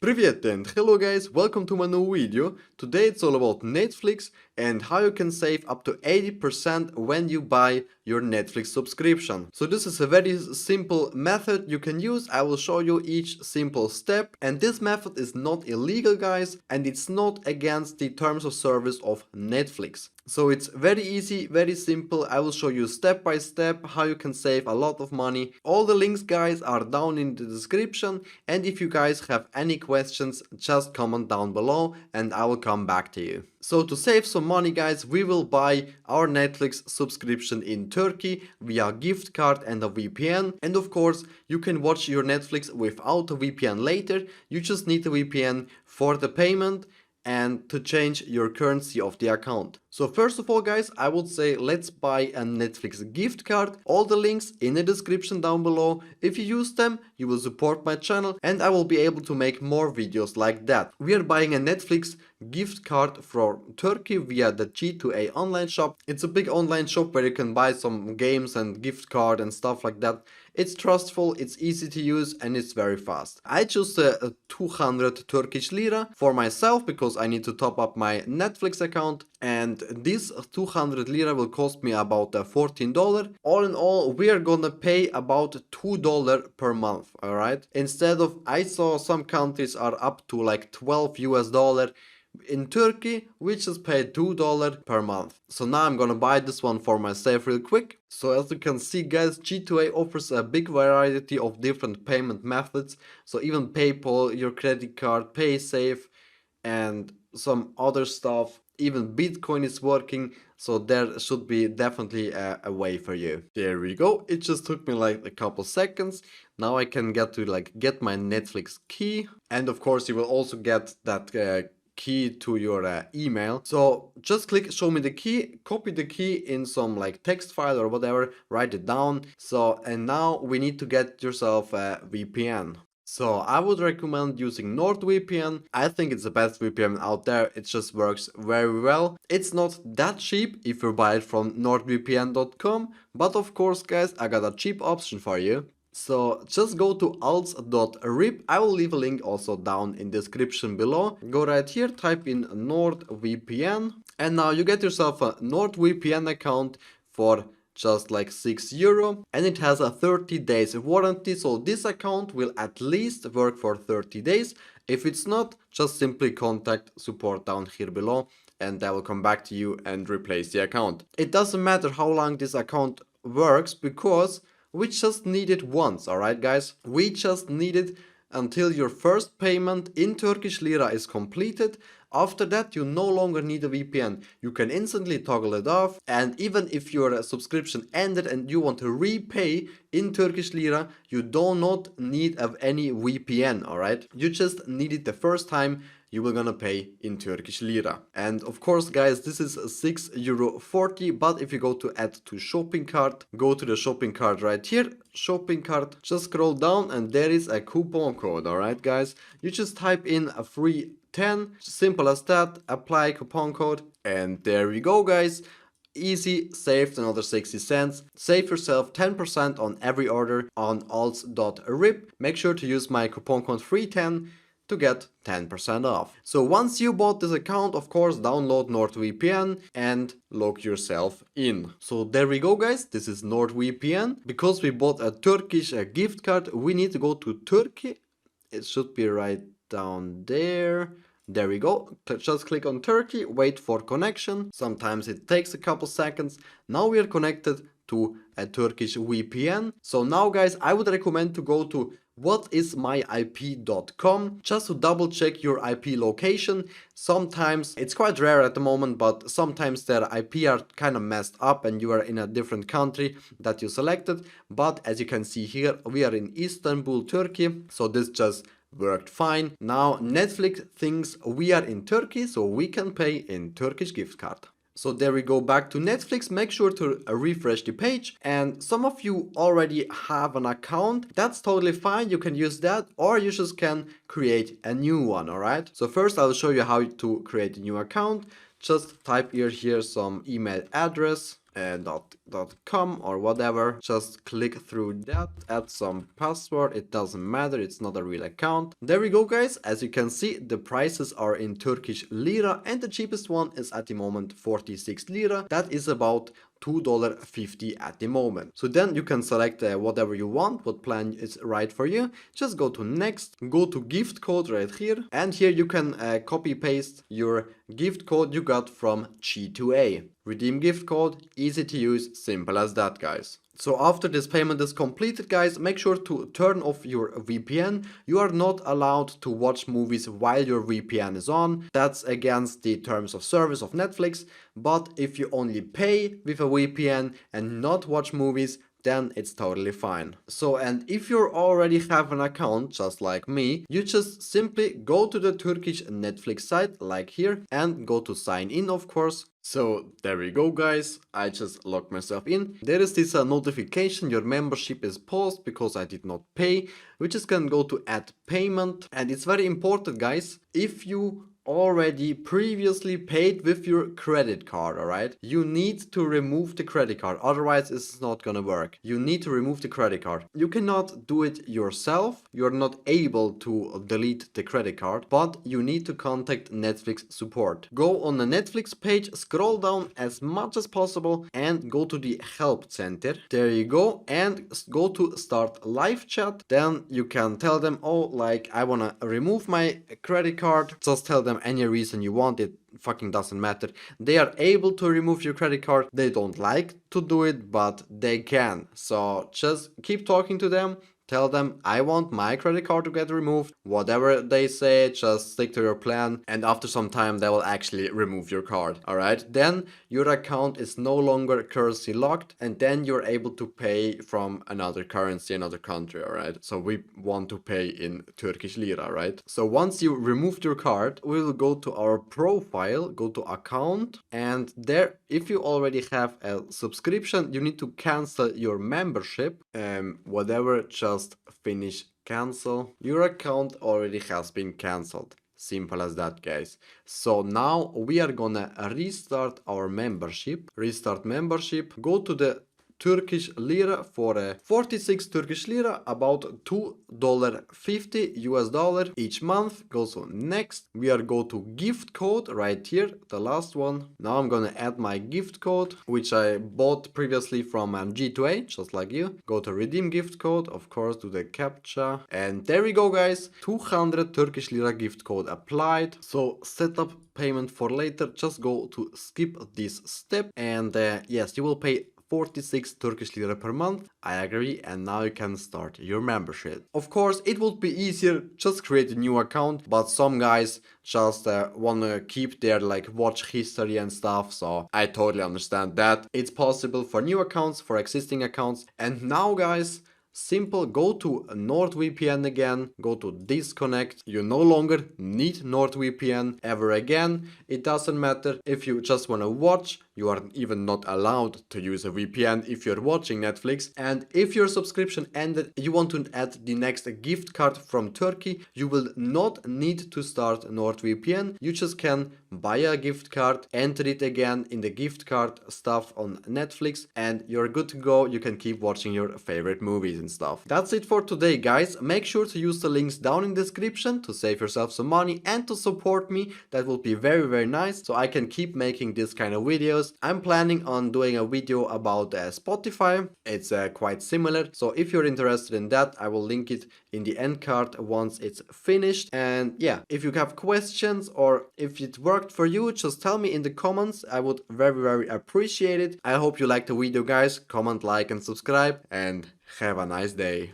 Привет and hello guys, welcome to my new video. Today it's all about Netflix and how you can save up to 80% when you buy your Netflix subscription. So this is a very simple method you can use. I will show you each simple step, and this method is not illegal guys, and it's not against the terms of service of Netflix. So it's very easy, very simple. I will show you step by step how you can save a lot of money. All the links guys are down in the description, and if you guys have any questions, just comment down below and I will come back to you. So to save some money guys, we will buy our Netflix subscription in Turkey via gift card and a VPN, and of course you can watch your Netflix without a VPN later. You just need a VPN for the payment and to change your currency of the account. So first of all guys, I would say let's buy a Netflix gift card. All the links in the description down below. If you use them, you will support my channel and I will be able to make more videos like that. We are buying a Netflix gift card from Turkey via the G2A online shop. It's a big online shop where you can buy some games and gift card and stuff like that. It's trustful, it's easy to use and it's very fast. I chose a 200 Turkish lira for myself because I need to top up my Netflix account, and this 200 lira will cost me about $14. All in all, we are gonna pay about $2 per month, alright? Instead of, I saw some countries are up to like 12 US dollar. In Turkey, we just pay $2 per month. So now I'm gonna buy this one for myself real quick. So as you can see guys, G2A offers a big variety of different payment methods. So even PayPal, your credit card, PaySafe, and some other stuff. Even Bitcoin is working, so there should be definitely a way for you. There we go. It just took me like a couple seconds. Now I can get my Netflix key, and of course you will also get that key to your email. So just click show me the key, copy the key in some like text file or whatever, write it down. So and now we need to get yourself a VPN. So I would recommend using NordVPN. I think it's the best VPN out there. It just works very well. It's not that cheap if you buy it from nordvpn.com, but of course guys, I got a cheap option for you. So just go to alts.rip. I will leave a link also down in description below. Go right here, type in NordVPN, and now you get yourself a NordVPN account for just like €6, and it has a 30 days warranty, so this account will at least work for 30 days. If it's not, just simply contact support down here below and I will come back to you and replace the account. It doesn't matter how long this account works because we just need it once, alright guys? We just need it until your first payment in Turkish lira is completed. After that, you no longer need a VPN. You can instantly toggle it off, and even if your subscription ended and you want to repay in Turkish lira, you do not need any VPN, alright? You just need it the first time you will gonna pay in Turkish lira. And of course guys, this is €6.40, but if you go to add to shopping cart, go to the shopping cart right here, shopping cart, just scroll down and there is a coupon code, alright guys? You just type in a free 10, simple as that, apply coupon code, and there we go guys. Easy, saved another 60 cents. Save yourself 10% on every order on alts.rip. Make sure to use my coupon code free10 to get 10% off. So once you bought this account, of course, download NordVPN and log yourself in. So there we go guys, this is NordVPN. Because we bought a Turkish gift card, we need to go to Turkey. It should be right down there. There we go. Just click on Turkey, wait for connection. Sometimes it takes a couple seconds. Now we are connected to a Turkish VPN. So now guys, I would recommend to go to whatismyip.com just to double check your IP location. Sometimes it's quite rare at the moment, but sometimes their IP are kind of messed up and you are in a different country that you selected. But as you can see here, we are in Istanbul, Turkey, so this just worked fine. Now Netflix thinks we are in Turkey, so we can pay in Turkish gift card. So there we go, back to Netflix. Make sure to refresh the page, and some of you already have an account. That's totally fine, you can use that, or you just can create a new one, alright? So first I'll show you how to create a new account. Just type here some email address, .com or whatever. Just click through that, add some password, it doesn't matter, it's not a real account. There we go guys, as you can see the prices are in Turkish lira and the cheapest one is at the moment 46 lira. That is about $2.50 at the moment. So then you can select whatever you want, what plan is right for you. Just go to next, go to gift code right here, and here you can copy paste your gift code you got from G2A. Redeem gift code, easy to use, simple as that guys. So after this payment is completed guys, make sure to turn off your VPN. You are not allowed to watch movies while your VPN is on. That's against the terms of service of Netflix. But if you only pay with a VPN and not watch movies, then it's totally fine. So, and if you already have an account, just like me, you just simply go to the Turkish Netflix site, like here, and go to sign in, of course. So there we go guys, I just logged myself in. There is this notification, your membership is paused because I did not pay. We just can go to add payment, and it's very important guys, if you already previously paid with your credit card, alright? You need to remove the credit card, otherwise it's not gonna work. You need to remove the credit card. You cannot do it yourself, you're not able to delete the credit card, but you need to contact Netflix support. Go on the Netflix page, scroll down as much as possible and go to the help center. There you go, and go to start live chat. Then you can tell them, oh, like I wanna remove my credit card. Just tell them any reason you want, it fucking doesn't matter. They are able to remove your credit card. They don't like to do it, but they can. So just keep talking to them. Tell them, I want my credit card to get removed. Whatever they say, just stick to your plan. And after some time, they will actually remove your card. Alright? Then your account is no longer currency locked. And then you're able to pay from another currency, another country. Alright? So we want to pay in Turkish lira, right? So once you removed your card, we will go to our profile, go to account. And there, if you already have a subscription, you need to cancel your membership. Whatever, just finish cancel. Your account already has been cancelled. Simple as that guys. So now we are gonna restart our membership. Restart membership. Go to the Turkish lira for 46 Turkish lira, about $2.50 US each month. Go to next. We are go to gift code right here, the last one. Now I'm gonna add my gift code, which I bought previously from G2A, just like you. Go to redeem gift code, of course, do the captcha. And there we go guys, 200 Turkish lira gift code applied. So set up payment for later, just go to skip this step, and yes, you will pay 46 Turkish lira per month. I agree, and now you can start your membership. Of course, it would be easier, just create a new account, but some guys just wanna keep their like watch history and stuff, so I totally understand that. It's possible for new accounts, for existing accounts. And now guys, simple, go to NordVPN again, go to disconnect. You no longer need NordVPN ever again. It doesn't matter if you just want to watch, you are even not allowed to use a VPN if you're watching Netflix. And if your subscription ended, you want to add the next gift card from Turkey, you will not need to start NordVPN. You just can buy a gift card, enter it again in the gift card stuff on Netflix, and you're good to go. You can keep watching your favorite movies and stuff. That's it for today guys. Make sure to use the links down in the description to save yourself some money and to support me. That will be very nice, so I can keep making this kind of videos. I'm planning on doing a video about Spotify. It's quite similar, so if you're interested in that, I will link it in the end card once it's finished. And yeah, if you have questions or if it worked for you, just tell me in the comments. I would very appreciate it. I hope you liked the video guys. Comment, like and subscribe, and have a nice day.